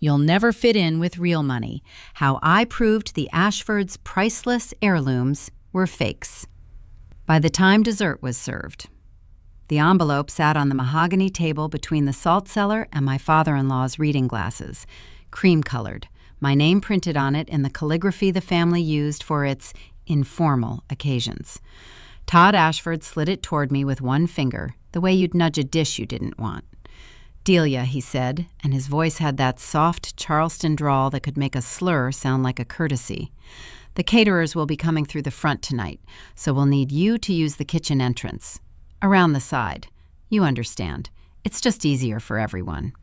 You'll Never Fit In with Real Money: How I Proved the Ashfords' Priceless Heirlooms Were Fakes. By the time dessert was served, the envelope sat on the mahogany table between the salt cellar and my father-in-law's reading glasses, cream-colored, my name printed on it in the calligraphy the family used for its informal occasions. Todd Ashford slid it toward me with one finger, the way you'd nudge a dish you didn't want. "Delia," he said, and his voice had that soft Charleston drawl that could make a slur sound like a courtesy. "The caterers will be coming through the front tonight, so we'll need you to use the kitchen entrance. Around the side. You understand. It's just easier for everyone."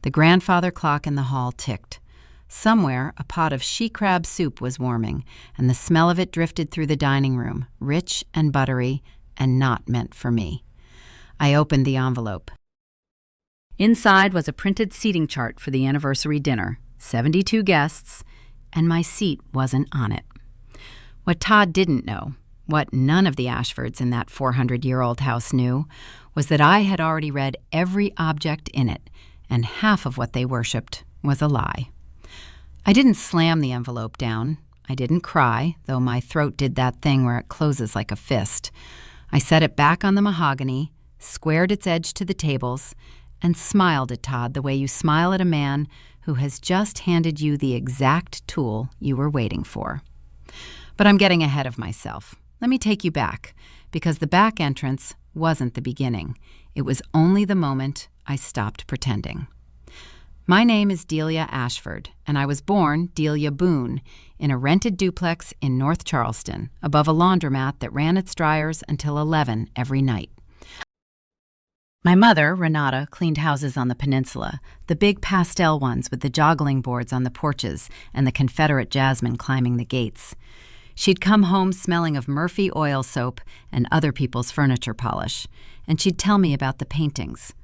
The grandfather clock in the hall ticked. Somewhere, a pot of she-crab soup was warming, and the smell of it drifted through the dining room, rich and buttery, and not meant for me. I opened the envelope. Inside was a printed seating chart for the anniversary dinner, 72 guests, and my seat wasn't on it. What Todd didn't know, what none of the Ashfords in that 400-year-old house knew, was that I had already read every object in it, and half of what they worshipped was a lie. I didn't slam the envelope down. I didn't cry, though my throat did that thing where it closes like a fist. I set it back on the mahogany, squared its edge to the tables, and smiled at Todd the way you smile at a man who has just handed you the exact tool you were waiting for. But I'm getting ahead of myself. Let me take you back, because the back entrance wasn't the beginning. It was only the moment I stopped pretending. My name is Delia Ashford, and I was born Delia Boone in a rented duplex in North Charleston, above a laundromat that ran its dryers until 11 every night. My mother, Renata, cleaned houses on the peninsula, the big pastel ones with the joggling boards on the porches and the Confederate jasmine climbing the gates. She'd come home smelling of Murphy oil soap and other people's furniture polish, and she'd tell me about the paintings.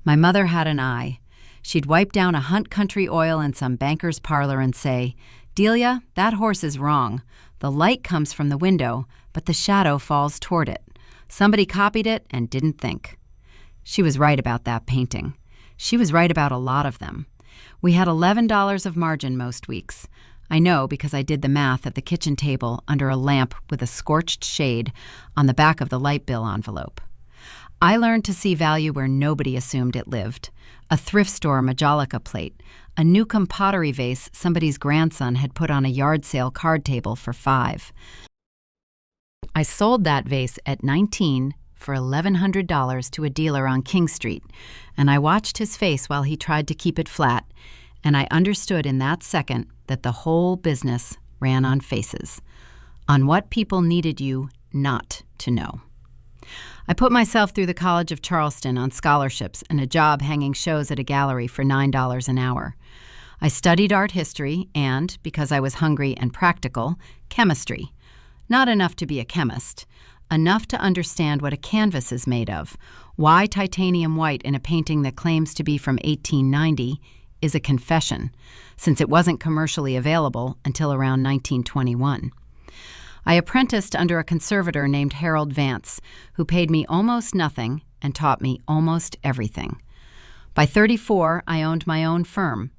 My mother had an eye. She'd wipe down a Hunt Country oil in some banker's parlor and say, "Delia, that horse is wrong. The light comes from the window, but the shadow falls toward it. Somebody copied it and didn't think." She was right about that painting. She was right about a lot of them. We had $11 of margin most weeks. I know because I did the math at the kitchen table under a lamp with a scorched shade on the back of the light bill envelope. I learned to see value where nobody assumed it lived. A thrift store Majolica plate, a Newcomb pottery vase somebody's grandson had put on a yard sale card table for $5. I sold that vase at 19 for $1,100 to a dealer on King Street, and I watched his face while he tried to keep it flat, and I understood in that second that the whole business ran on faces, on what people needed you not to know. I put myself through the College of Charleston on scholarships and a job hanging shows at a gallery for $9 an hour. I studied art history and, because I was hungry and practical, chemistry. Not enough to be a chemist, enough to understand what a canvas is made of, why titanium white in a painting that claims to be from 1890 is a confession, since it wasn't commercially available until around 1921. I apprenticed under a conservator named Harold Vance, who paid me almost nothing and taught me almost everything. By 34, I owned my own firm,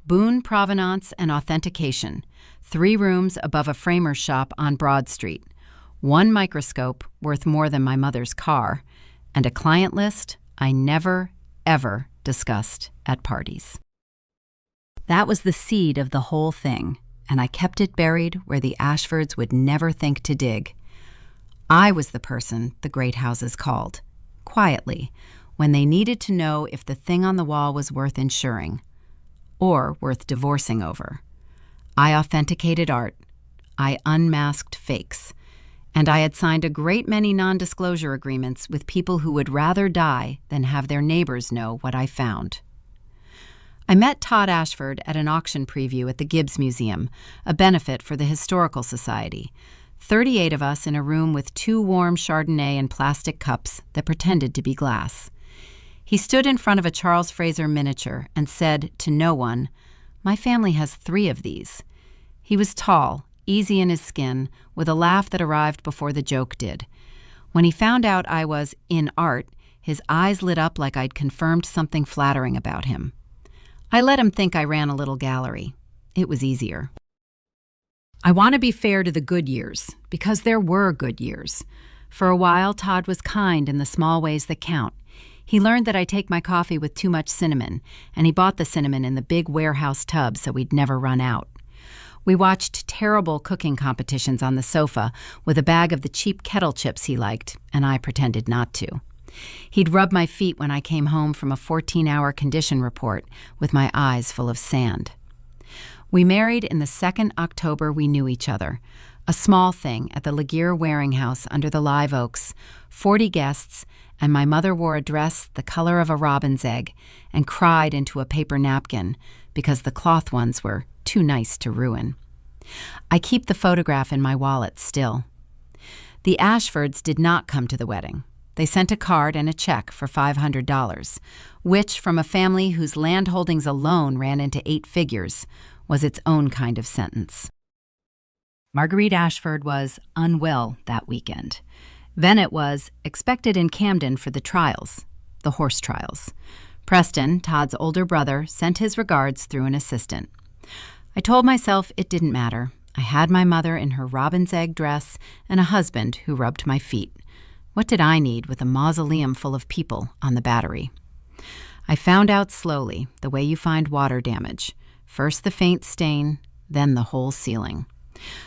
Boone Provenance and Authentication, 3 rooms above a framer's shop on Broad Street, 1 microscope worth more than my mother's car, and a client list I never, ever discussed at parties. That was the seed of the whole thing, and I kept it buried where the Ashfords would never think to dig. I was the person the great houses called, quietly, when they needed to know if the thing on the wall was worth insuring, or worth divorcing over. I authenticated art. I unmasked fakes. And I had signed a great many non-disclosure agreements with people who would rather die than have their neighbors know what I found. I met Todd Ashford at an auction preview at the Gibbs Museum, a benefit for the Historical Society. 38 of us in a room with 2 warm Chardonnay in plastic cups that pretended to be glass. He stood in front of a Charles Fraser miniature and said to no one, "My family has 3 of these." He was tall, easy in his skin, with a laugh that arrived before the joke did. When he found out I was in art, his eyes lit up like I'd confirmed something flattering about him. I let him think I ran a little gallery. It was easier. I want to be fair to the good years, because there were good years. For a while, Todd was kind in the small ways that count. He learned that I take my coffee with too much cinnamon, and he bought the cinnamon in the big warehouse tub so we'd never run out. We watched terrible cooking competitions on the sofa with a bag of the cheap kettle chips he liked, and I pretended not to. He'd rub my feet when I came home from a 14-hour condition report with my eyes full of sand. We married in the second October we knew each other, a small thing at the Laguerre Waring House under the live oaks, 40 guests, and my mother wore a dress the color of a robin's egg and cried into a paper napkin because the cloth ones were too nice to ruin. I keep the photograph in my wallet still. The Ashfords did not come to the wedding. They sent a card and a check for $500, which, from a family whose land holdings alone ran into 8 figures, was its own kind of sentence. Marguerite Ashford was unwell that weekend. Bennett was expected in Camden for the trials, the horse trials. Preston, Todd's older brother, sent his regards through an assistant. I told myself it didn't matter. I had my mother in her robin's egg dress and a husband who rubbed my feet. What did I need with a mausoleum full of people on the Battery? I found out slowly, the way you find water damage. First the faint stain, then the whole ceiling.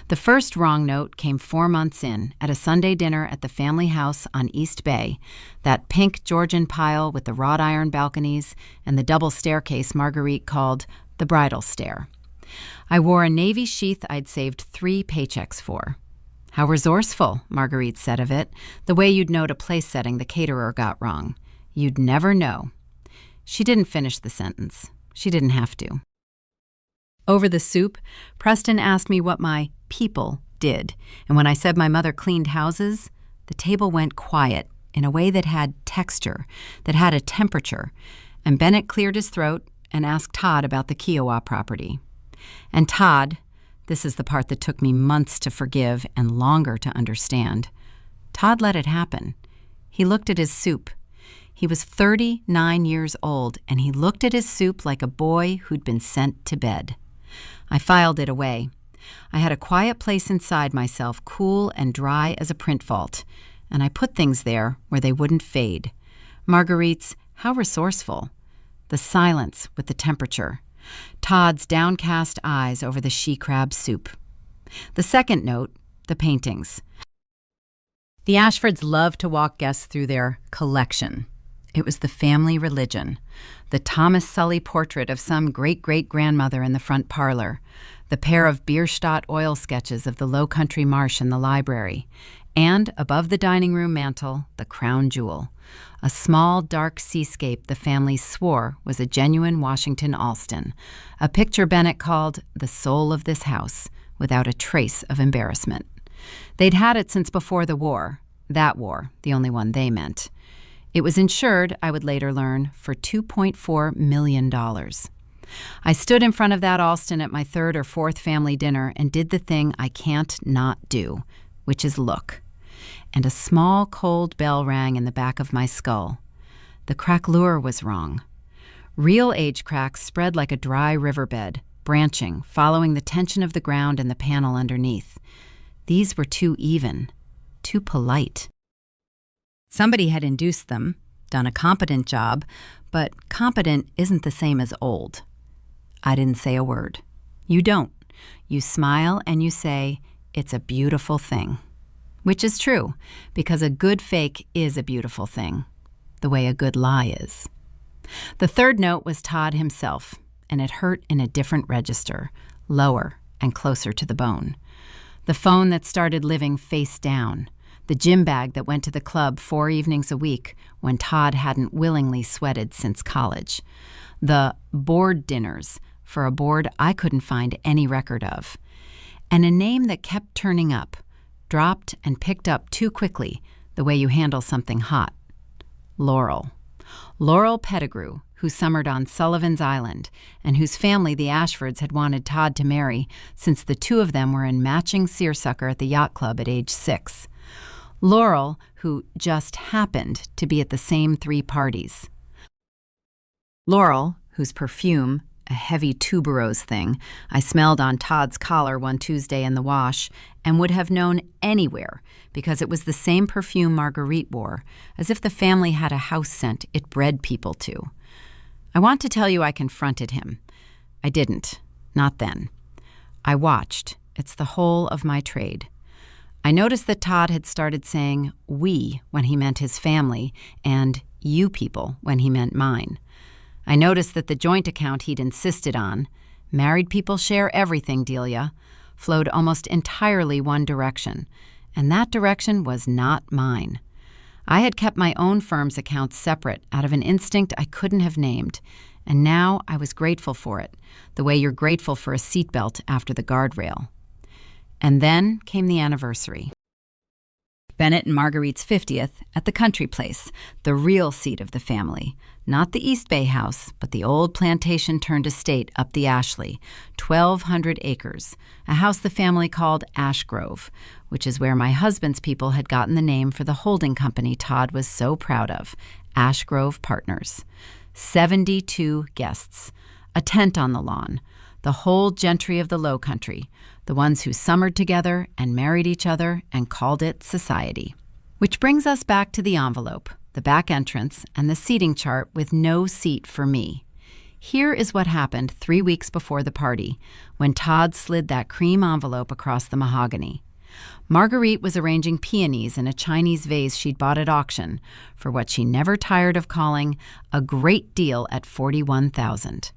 The first wrong note came 4 months in, at a Sunday dinner at the family house on East Bay, that pink Georgian pile with the wrought iron balconies and the double staircase Marguerite called the bridal stair. I wore a navy sheath I'd saved 3 paychecks for. How resourceful, Marguerite said of it, the way you'd note a place setting the caterer got wrong. You'd never know. She didn't finish the sentence. She didn't have to. Over the soup, Preston asked me what my people did, and when I said my mother cleaned houses, the table went quiet in a way that had texture, that had a temperature, and Bennett cleared his throat and asked Todd about the Kiowa property. And Todd, this is the part that took me months to forgive and longer to understand, Todd let it happen. He looked at his soup. He was 39 years old, and he looked at his soup like a boy who'd been sent to bed. I filed it away. I had a quiet place inside myself, cool and dry as a print vault, and I put things there where they wouldn't fade. Marguerite's, how resourceful. The silence with the temperature. Todd's downcast eyes over the she-crab soup. The second note, the paintings. The Ashfords loved to walk guests through their collection. It was the family religion. The Thomas Sully portrait of some great-great-grandmother in the front parlor, the pair of Bierstadt oil sketches of the low country marsh in the library, and above the dining room mantel, the crown jewel, a small, dark seascape the family swore was a genuine Washington Allston, a picture Bennett called the soul of this house, without a trace of embarrassment. They'd had it since before the war, that war, the only one they meant. It was insured, I would later learn, for $2.4 million. I stood in front of that Allston at my 3rd or 4th family dinner and did the thing I can't not do, which is look. And a small, cold bell rang in the back of my skull. The craquelure was wrong. Real age cracks spread like a dry riverbed, branching, following the tension of the ground and the panel underneath. These were too even, too polite. Somebody had induced them, done a competent job, but competent isn't the same as old. I didn't say a word. You don't. You smile and you say, it's a beautiful thing. Which is true, because a good fake is a beautiful thing, the way a good lie is. The third note was Todd himself, and it hurt in a different register, lower and closer to the bone. The phone that started living face down, the gym bag that went to the club 4 evenings a week when Todd hadn't willingly sweated since college, the board dinners for a board I couldn't find any record of, and a name that kept turning up, dropped and picked up too quickly, the way you handle something hot. Laurel. Laurel Pettigrew, who summered on Sullivan's Island, and whose family the Ashfords had wanted Todd to marry since the two of them were in matching seersucker at the yacht club at age 6. Laurel, who just happened to be at the same 3 parties. Laurel, whose perfume, a heavy tuberose thing I smelled on Todd's collar one Tuesday in the wash and would have known anywhere because it was the same perfume Marguerite wore, as if the family had a house scent it bred people to. I want to tell you I confronted him. I didn't. Not then. I watched. It's the whole of my trade. I noticed that Todd had started saying we when he meant his family and you people when he meant mine. I noticed that the joint account he'd insisted on, married people share everything, Delia, flowed almost entirely one direction, and that direction was not mine. I had kept my own firm's accounts separate out of an instinct I couldn't have named, and now I was grateful for it, the way you're grateful for a seatbelt after the guardrail. And then came the anniversary. Bennett and Marguerite's 50th at the country place, the real seat of the family. Not the East Bay house, but the old plantation-turned estate up the Ashley, 1,200 acres, a house the family called Ash Grove, which is where my husband's people had gotten the name for the holding company Todd was so proud of, Ash Grove Partners. 72 guests, a tent on the lawn, the whole gentry of the Low Country, the ones who summered together and married each other and called it society. Which brings us back to the envelope, the back entrance, and the seating chart with no seat for me. Here is what happened 3 weeks before the party, when Todd slid that cream envelope across the mahogany. Marguerite was arranging peonies in a Chinese vase she'd bought at auction for what she never tired of calling a great deal at $41,000.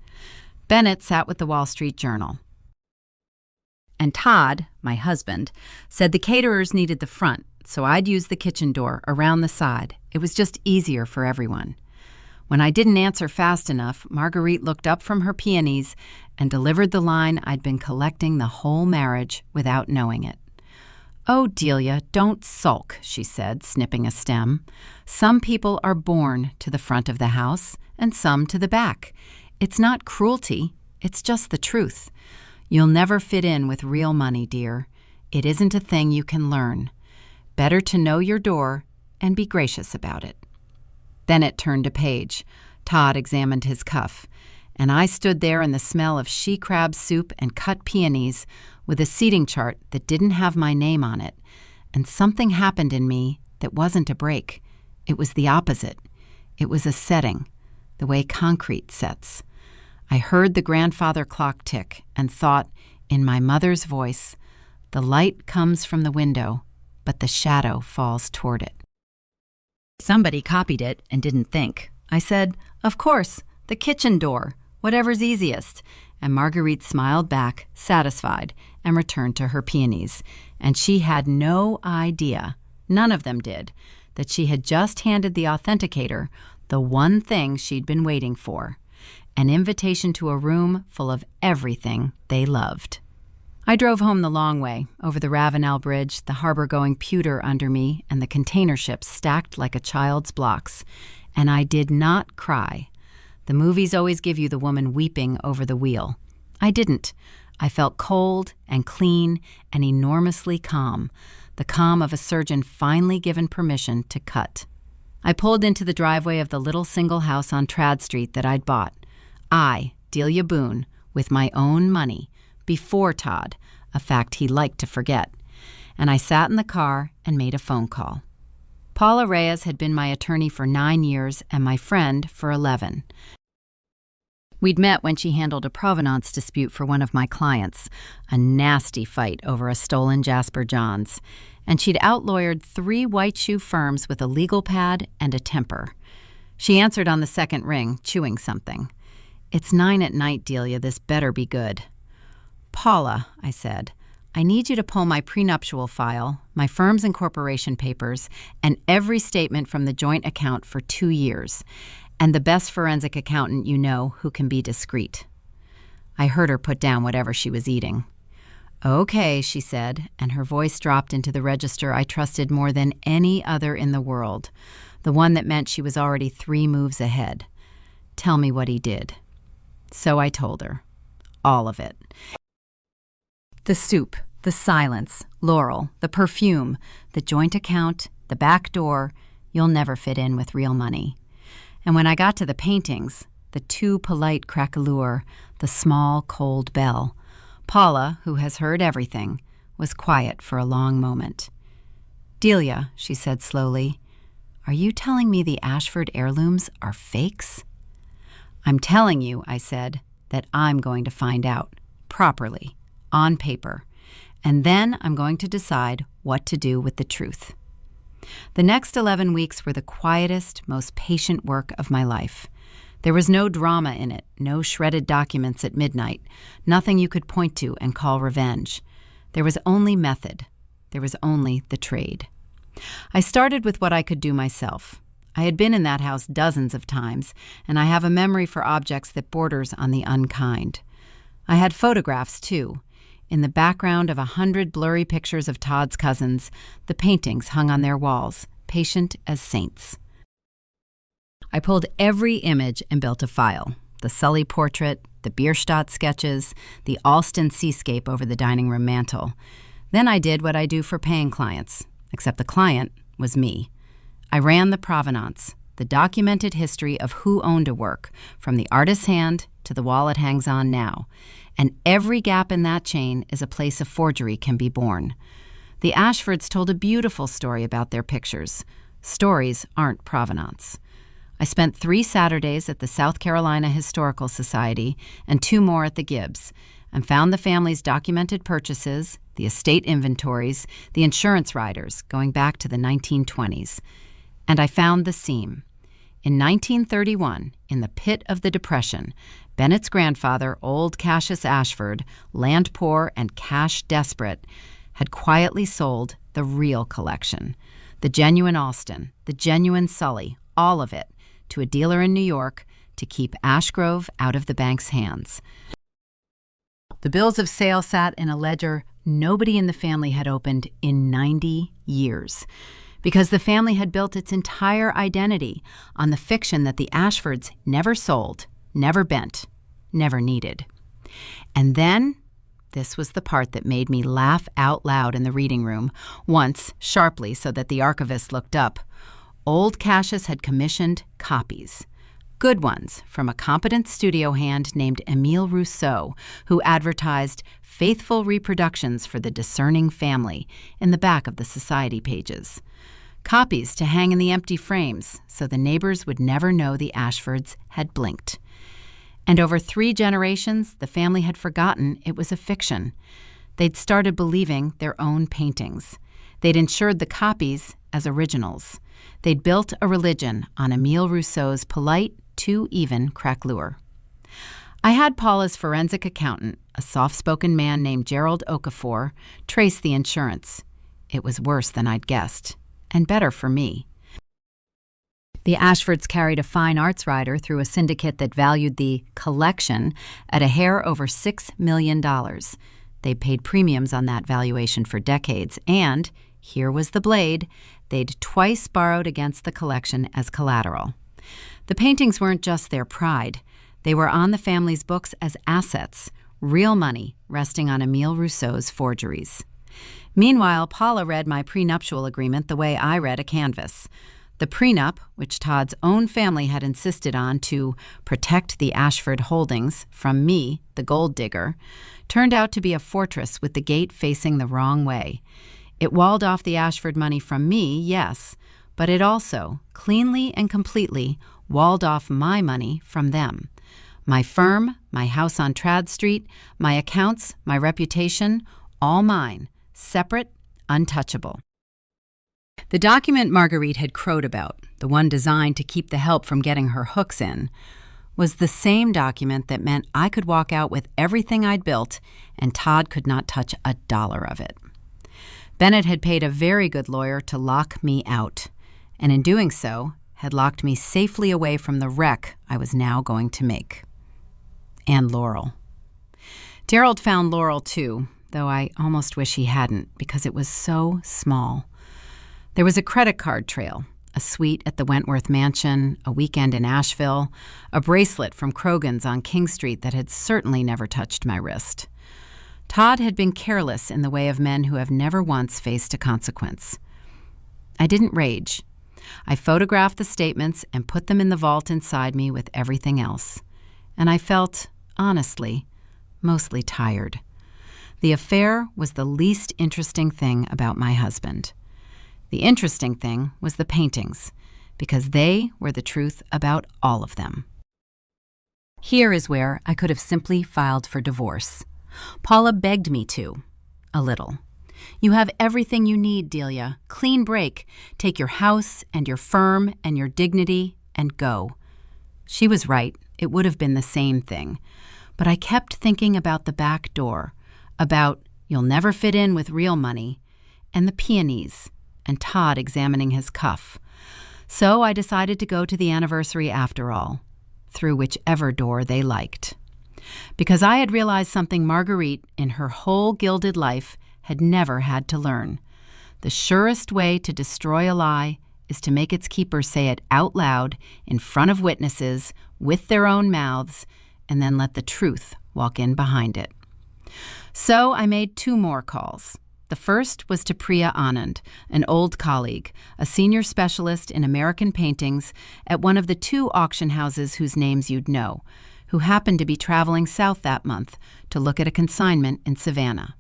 Bennett sat with the Wall Street Journal. And Todd, my husband, said the caterers needed the front, so I'd use the kitchen door around the side. It was just easier for everyone. When I didn't answer fast enough, Marguerite looked up from her peonies and delivered the line I'd been collecting the whole marriage without knowing it. "Oh, Delia, don't sulk," she said, snipping a stem. "Some people are born to the front of the house and some to the back. It's not cruelty, it's just the truth. You'll never fit in with real money, dear. It isn't a thing you can learn. Better to know your door and be gracious about it." Bennett turned a page. Todd examined his cuff, and I stood there in the smell of she-crab soup and cut peonies with a seating chart that didn't have my name on it, and something happened in me that wasn't a break. It was the opposite. It was a setting, the way concrete sets. I heard the grandfather clock tick and thought, in my mother's voice, "The light comes from the window, but the shadow falls toward it." Somebody copied it and didn't think. I said, "Of course, the kitchen door, whatever's easiest." And Marguerite smiled back, satisfied, and returned to her peonies. And she had no idea, none of them did, that she had just handed the authenticator the one thing she'd been waiting for, an invitation to a room full of everything they loved. I drove home the long way, over the Ravenel Bridge, the harbor-going pewter under me, and the container ships stacked like a child's blocks. And I did not cry. The movies always give you the woman weeping over the wheel. I didn't. I felt cold and clean and enormously calm, the calm of a surgeon finally given permission to cut. I pulled into the driveway of the little single house on Trad Street that I'd bought. I, Delia Boone, with my own money, before Todd, a fact he liked to forget. And I sat in the car and made a phone call. Paula Reyes had been my attorney for 9 years and my friend for 11. We'd met when she handled a provenance dispute for one of my clients, a nasty fight over a stolen Jasper Johns, and she'd outlawyered 3 white shoe firms with a legal pad and a temper. She answered on the second ring, chewing something. "It's 9 at night, Delia. This better be good." "Paula," I said, "I need you to pull my prenuptial file, my firm's incorporation papers, and every statement from the joint account for 2 years, and the best forensic accountant you know who can be discreet." I heard her put down whatever she was eating. "Okay," she said, and her voice dropped into the register I trusted more than any other in the world, the one that meant she was already 3 moves ahead. "Tell me what he did." So I told her. All of it. The soup, the silence, Laurel, the perfume, the joint account, the back door. You'll never fit in with real money. And when I got to the paintings, the too polite craquelure, the small, cold bell. Paula, who has heard everything, was quiet for a long moment. "Delia," she said slowly, "are you telling me the Ashford heirlooms are fakes?" "I'm telling you," I said, "that I'm going to find out, properly, on paper, and then I'm going to decide what to do with the truth." The next 11 weeks were the quietest, most patient work of my life. There was no drama in it, no shredded documents at midnight, nothing you could point to and call revenge. There was only method. There was only the trade. I started with what I could do myself. I had been in that house dozens of times, and I have a memory for objects that borders on the unkind. I had photographs, too. In the background of 100 blurry pictures of Todd's cousins, the paintings hung on their walls, patient as saints. I pulled every image and built a file. The Sully portrait, the Bierstadt sketches, the Alston seascape over the dining room mantel. Then I did what I do for paying clients, except the client was me. I ran the provenance, the documented history of who owned a work, from the artist's hand to the wall it hangs on now. And every gap in that chain is a place a forgery can be born. The Ashfords told a beautiful story about their pictures. Stories aren't provenance. I spent 3 Saturdays at the South Carolina Historical Society and 2 more at the Gibbs, and found the family's documented purchases, the estate inventories, the insurance riders going back to the 1920s. And I found the seam. In 1931, in the pit of the Depression, Bennett's grandfather, old Cassius Ashford, land poor and cash desperate, had quietly sold the real collection, the genuine Alston, the genuine Sully, all of it, to a dealer in New York to keep Ashgrove out of the bank's hands. The bills of sale sat in a ledger nobody in the family had opened in 90 years, because the family had built its entire identity on the fiction that the Ashfords never sold, never bent, never needed. And then, this was the part that made me laugh out loud in the reading room, once, sharply so that the archivist looked up. Old Cassius had commissioned copies. Good ones from a competent studio hand named Emile Rousseau, who advertised faithful reproductions for the discerning family in the back of the society pages. Copies to hang in the empty frames so the neighbors would never know the Ashfords had blinked. And over 3 generations, the family had forgotten it was a fiction. They'd started believing their own paintings. They'd insured the copies as originals. They'd built a religion on Emile Rousseau's polite, too even craquelure. I had Paula's forensic accountant, a soft-spoken man named Gerald Okafor, trace the insurance. It was worse than I'd guessed, and better for me. The Ashfords carried a fine arts rider through a syndicate that valued the collection at a hair over $6 million. They'd paid premiums on that valuation for decades, and, here was the blade, they'd twice borrowed against the collection as collateral. The paintings weren't just their pride. They were on the family's books as assets, real money resting on Emile Rousseau's forgeries. Meanwhile, Paula read my prenuptial agreement the way I read a canvas. The prenup, which Todd's own family had insisted on to protect the Ashford holdings from me, the gold digger, turned out to be a fortress with the gate facing the wrong way. It walled off the Ashford money from me, yes, but it also, cleanly and completely, walled off my money from them. My firm, my house on Trad Street, my accounts, my reputation, all mine, separate, untouchable. The document Marguerite had crowed about, the one designed to keep the help from getting her hooks in, was the same document that meant I could walk out with everything I'd built and Todd could not touch a dollar of it. Bennett had paid a very good lawyer to lock me out, and in doing so, had locked me safely away from the wreck I was now going to make. And Laurel. Gerald found Laurel too, though I almost wish he hadn't, because it was so small. There was a credit card trail, a suite at the Wentworth Mansion, a weekend in Asheville, a bracelet from Krogan's on King Street that had certainly never touched my wrist. Todd had been careless in the way of men who have never once faced a consequence. I didn't rage. I photographed the statements and put them in the vault inside me with everything else. And I felt, honestly, mostly tired. The affair was the least interesting thing about my husband. The interesting thing was the paintings, because they were the truth about all of them. Here is where I could have simply filed for divorce. Paula begged me to, a little. You have everything you need, Delia. Clean break. Take your house and your firm and your dignity and go. She was right. It would have been the same thing. But I kept thinking about the back door, about you'll never fit in with real money, and the peonies, and Todd examining his cuff. So I decided to go to the anniversary after all, through whichever door they liked. Because I had realized something Marguerite, in her whole gilded life, had never had to learn. The surest way to destroy a lie is to make its keeper say it out loud in front of witnesses with their own mouths, and then let the truth walk in behind it. So I made 2 more calls. The first was to Priya Anand, an old colleague, a senior specialist in American paintings at one of the 2 auction houses whose names you'd know, who happened to be traveling south that month to look at a consignment in Savannah.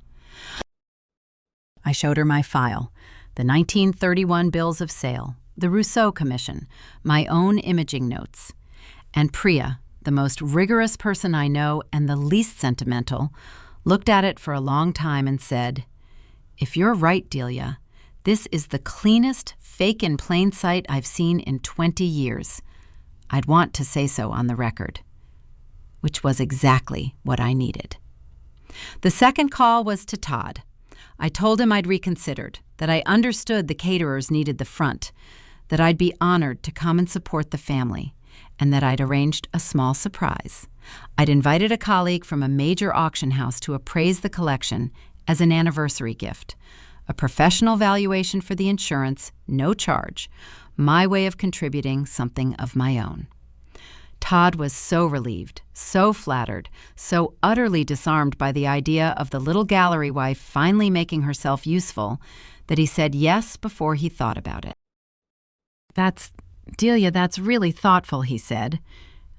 I showed her my file, the 1931 bills of sale, the Rousseau Commission, my own imaging notes. And Priya, the most rigorous person I know and the least sentimental, looked at it for a long time and said, "If you're right, Delia, this is the cleanest fake in plain sight I've seen in 20 years. I'd want to say so on the record." Which was exactly what I needed. The second call was to Todd. I told him I'd reconsidered, that I understood the caterers needed the front, that I'd be honored to come and support the family, and that I'd arranged a small surprise. I'd invited a colleague from a major auction house to appraise the collection as an anniversary gift, a professional valuation for the insurance, no charge, my way of contributing something of my own. Todd was so relieved, so flattered, so utterly disarmed by the idea of the little gallery wife finally making herself useful that he said yes before he thought about it. Delia, that's really thoughtful," he said,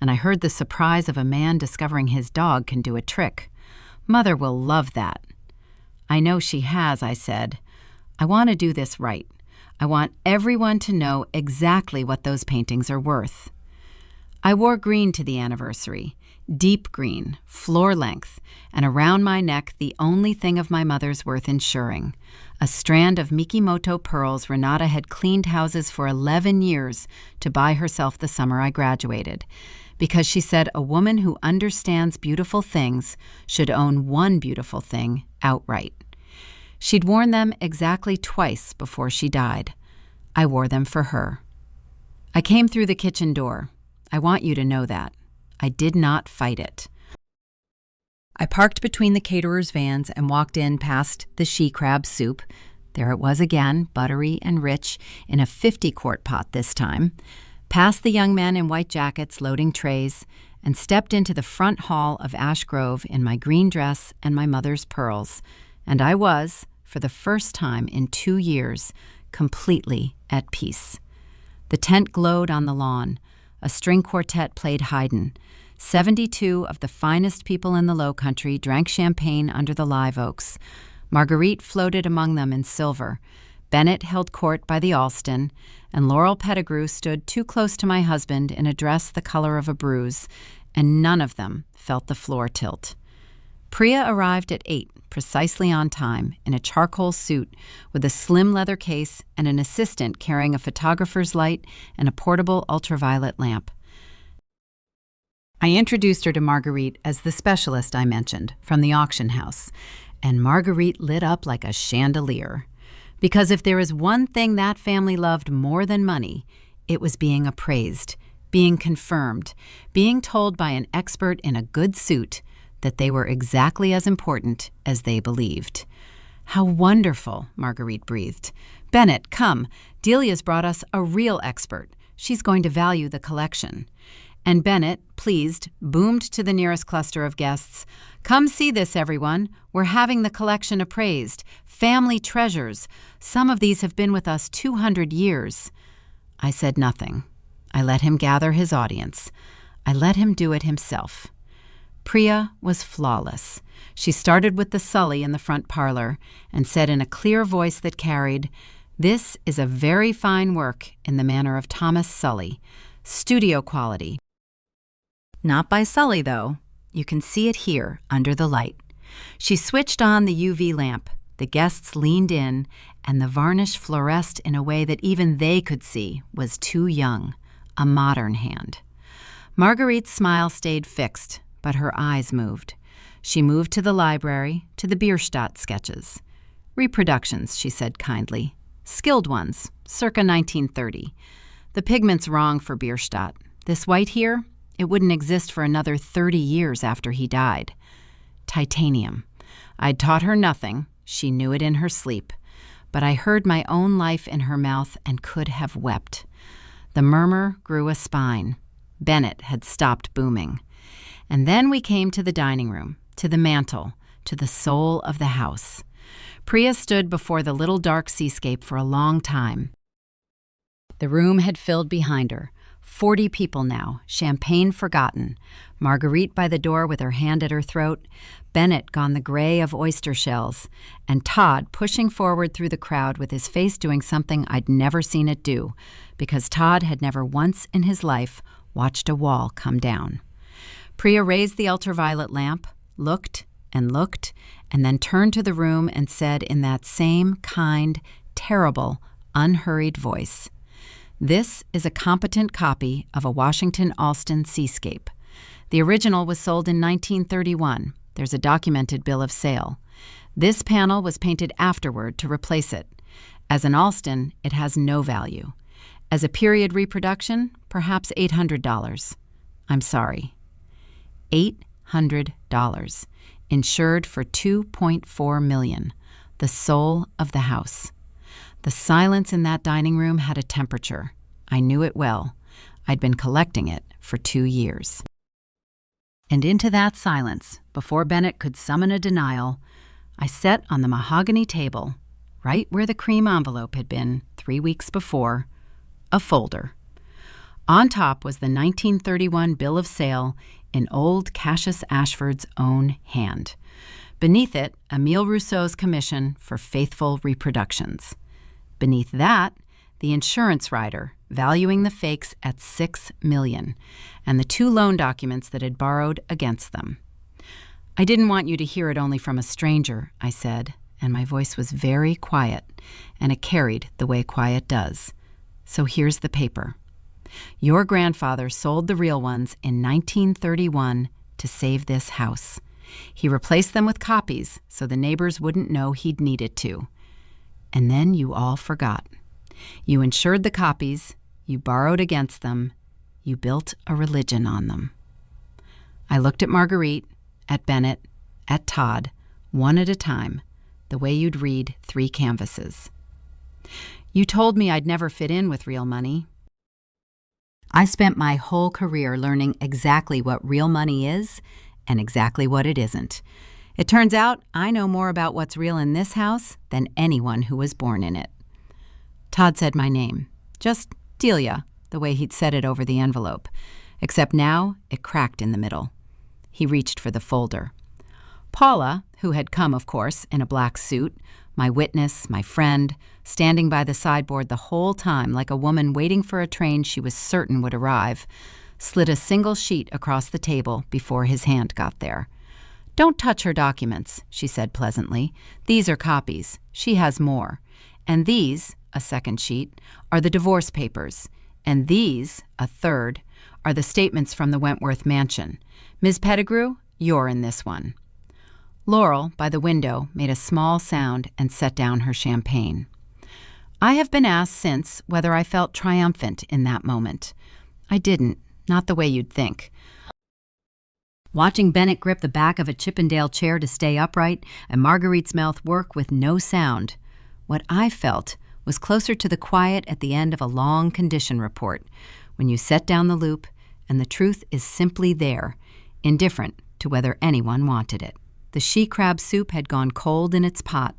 and I heard the surprise of a man discovering his dog can do a trick. "Mother will love that." "I know she has," I said. "I want to do this right. I want everyone to know exactly what those paintings are worth." I wore green to the anniversary, deep green, floor length, and around my neck the only thing of my mother's worth insuring, a strand of Mikimoto pearls Renata had cleaned houses for 11 years to buy herself the summer I graduated, because she said a woman who understands beautiful things should own one beautiful thing outright. She'd worn them exactly twice before she died. I wore them for her. I came through the kitchen door. I want you to know that. I did not fight it. I parked between the caterers' vans and walked in past the she-crab soup. There it was again, buttery and rich, in a 50-quart pot this time. Past the young men in white jackets loading trays, and stepped into the front hall of Ash Grove in my green dress and my mother's pearls. And I was, for the first time in 2 years, completely at peace. The tent glowed on the lawn. A string quartet played Haydn. 72 of the finest people in the Low Country drank champagne under the live oaks. Marguerite floated among them in silver. Bennett held court by the Alston, and Laurel Pettigrew stood too close to my husband in a dress the color of a bruise, and none of them felt the floor tilt. Priya arrived at 8, precisely on time, in a charcoal suit with a slim leather case and an assistant carrying a photographer's light and a portable ultraviolet lamp. I introduced her to Marguerite as the specialist I mentioned from the auction house, and Marguerite lit up like a chandelier. Because if there is one thing that family loved more than money, it was being appraised, being confirmed, being told by an expert in a good suit that they were exactly as important as they believed. "How wonderful," Marguerite breathed. "Bennett, come. Delia's brought us a real expert. She's going to value the collection." And Bennett, pleased, boomed to the nearest cluster of guests, "Come see this, everyone. We're having the collection appraised. Family treasures. Some of these have been with us 200 years. I said nothing. I let him gather his audience. I let him do it himself. Priya was flawless. She started with the Sully in the front parlor and said in a clear voice that carried, "This is a very fine work in the manner of Thomas Sully. Studio quality. Not by Sully, though. You can see it here under the light." She switched on the UV lamp. The guests leaned in, and the varnish fluoresced in a way that even they could see was too young, a modern hand. Marguerite's smile stayed fixed, but her eyes moved. She moved to the library, to the Bierstadt sketches. "Reproductions," she said kindly. "Skilled ones, circa 1930. The pigment's wrong for Bierstadt. This white here, it wouldn't exist for another 30 years after he died. Titanium. I'd taught her nothing. She knew it in her sleep. But I heard my own life in her mouth and could have wept. The murmur grew a spine. Bennett had stopped booming. And then we came to the dining room, to the mantel, to the soul of the house. Priya stood before the little dark seascape for a long time. The room had filled behind her. 40 people now, champagne forgotten, Marguerite by the door with her hand at her throat, Bennett gone the gray of oyster shells, and Todd pushing forward through the crowd with his face doing something I'd never seen it do, because Todd had never once in his life watched a wall come down. Priya raised the ultraviolet lamp, looked, and then turned to the room and said in that same kind, terrible, unhurried voice, "This is a competent copy of a Washington Allston seascape. The original was sold in 1931. There's a documented bill of sale. This panel was painted afterward to replace it. As an Allston, it has no value. As a period reproduction, perhaps $800. I'm sorry. $800. Insured for $2.4 million. The soul of the house." The silence in that dining room had a temperature. I knew it well. I'd been collecting it for 2 years. And into that silence, before Bennett could summon a denial, I sat on the mahogany table, right where the cream envelope had been 3 weeks before, a folder. On top was the 1931 bill of sale in old Cassius Ashford's own hand. Beneath it, Emile Rousseau's commission for faithful reproductions. Beneath that, the insurance rider valuing the fakes at $6 million, and the 2 loan documents that had borrowed against them. "I didn't want you to hear it only from a stranger," I said, and my voice was very quiet, and it carried the way quiet does. "So here's the paper. Your grandfather sold the real ones in 1931 to save this house. He replaced them with copies so the neighbors wouldn't know he'd needed to. And then you all forgot. You insured the copies, you borrowed against them, you built a religion on them." I looked at Marguerite, at Bennett, at Todd, one at a time, the way you'd read 3 canvases. "You told me I'd never fit in with real money. I spent my whole career learning exactly what real money is and exactly what it isn't. It turns out I know more about what's real in this house than anyone who was born in it." Todd said my name, just Delia, the way he'd said it over the envelope, except now it cracked in the middle. He reached for the folder. Paula, who had come, of course, in a black suit, my witness, my friend, standing by the sideboard the whole time like a woman waiting for a train she was certain would arrive, slid a single sheet across the table before his hand got there. "Don't touch her documents," she said pleasantly. "These are copies. She has more. And these," a second sheet, "are the divorce papers. And these," a third, "are the statements from the Wentworth mansion. Ms. Pettigrew, you're in this one." Laurel, by the window, made a small sound and set down her champagne. I have been asked since whether I felt triumphant in that moment. I didn't, not the way you'd think. Watching Bennett grip the back of a Chippendale chair to stay upright and Marguerite's mouth work with no sound, what I felt was closer to the quiet at the end of a long condition report, when you set down the loop and the truth is simply there, indifferent to whether anyone wanted it. The she-crab soup had gone cold in its pot,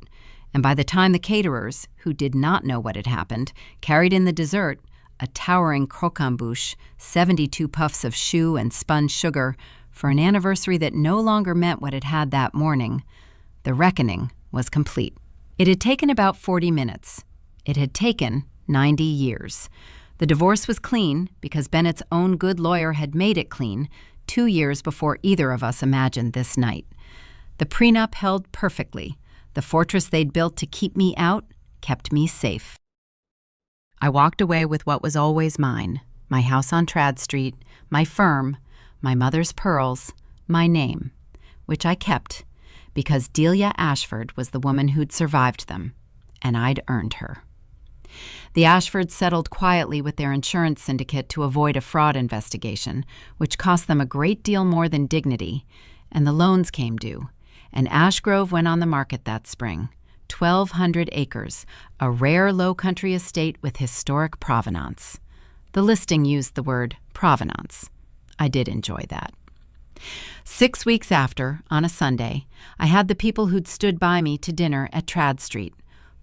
and by the time the caterers, who did not know what had happened, carried in the dessert, a towering croquembouche, 72 puffs of choux and spun sugar for an anniversary that no longer meant what it had that morning, the reckoning was complete. It had taken about 40 minutes. It had taken 90 years. The divorce was clean because Bennett's own good lawyer had made it clean 2 years before either of us imagined this night. The prenup held perfectly. The fortress they'd built to keep me out kept me safe. I walked away with what was always mine, my house on Trad Street, my firm, my mother's pearls, my name, which I kept because Delia Ashford was the woman who'd survived them, and I'd earned her. The Ashfords settled quietly with their insurance syndicate to avoid a fraud investigation, which cost them a great deal more than dignity, and the loans came due, and Ash Grove went on the market that spring. 1,200 acres, a rare low-country estate with historic provenance. The listing used the word provenance. I did enjoy that. 6 weeks after, on a Sunday, I had the people who'd stood by me to dinner at Trad Street,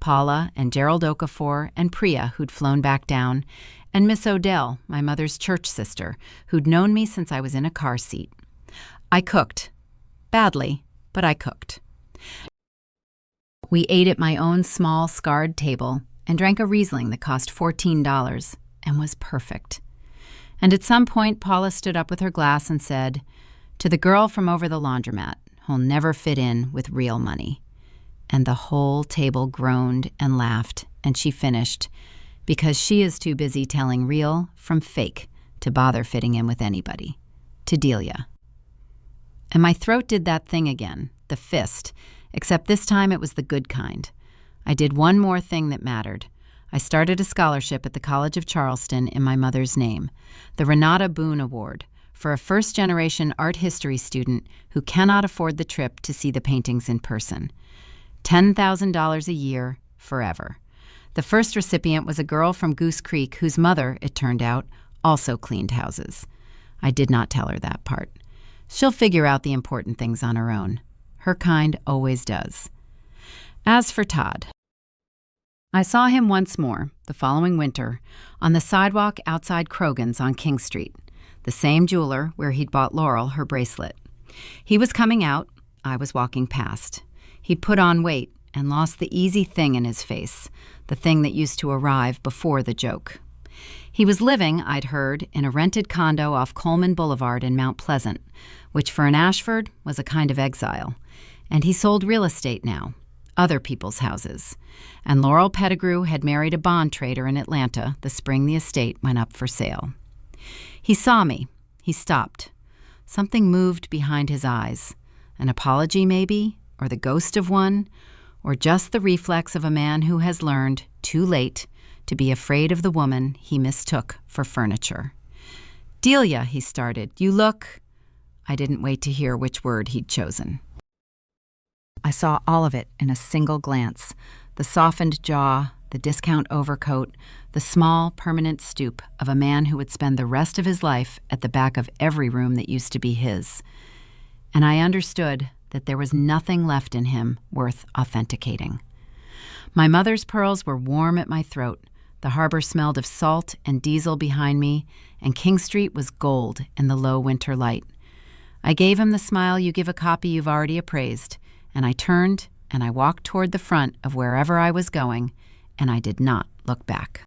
Paula and Gerald Okafor and Priya, who'd flown back down, and Miss Odell, my mother's church sister, who'd known me since I was in a car seat. I cooked. Badly, but I cooked. We ate at my own small, scarred table and drank a Riesling that cost $14 and was perfect. And at some point, Paula stood up with her glass and said, "To the girl from over the laundromat, who'll never fit in with real money." And the whole table groaned and laughed, and she finished, because she is too busy telling real from fake to bother fitting in with anybody. To Delia. And my throat did that thing again, the fist, except this time it was the good kind. I did one more thing that mattered. I started a scholarship at the College of Charleston in my mother's name, the Renata Boone Award, for a first-generation art history student who cannot afford the trip to see the paintings in person. $10,000 a year, forever. The first recipient was a girl from Goose Creek whose mother, it turned out, also cleaned houses. I did not tell her that part. She'll figure out the important things on her own. Her kind always does. As for Todd, I saw him once more, the following winter, on the sidewalk outside Krogan's on King Street, the same jeweler where he'd bought Laurel her bracelet. He was coming out, I was walking past. He'd put on weight and lost the easy thing in his face, the thing that used to arrive before the joke. He was living, I'd heard, in a rented condo off Coleman Boulevard in Mount Pleasant, which for an Ashford was a kind of exile. And he sold real estate now, other people's houses. And Laurel Pettigrew had married a bond trader in Atlanta the spring the estate went up for sale. He saw me. He stopped. Something moved behind his eyes. An apology, maybe, or the ghost of one, or just the reflex of a man who has learned, too late, to be afraid of the woman he mistook for furniture. "Delia," he started, "you look—" I didn't wait to hear which word he'd chosen. I saw all of it in a single glance, the softened jaw, the discount overcoat, the small, permanent stoop of a man who would spend the rest of his life at the back of every room that used to be his. And I understood that there was nothing left in him worth authenticating. My mother's pearls were warm at my throat, the harbor smelled of salt and diesel behind me, and King Street was gold in the low winter light. I gave him the smile you give a copy you've already appraised, and I turned and I walked toward the front of wherever I was going, and I did not look back.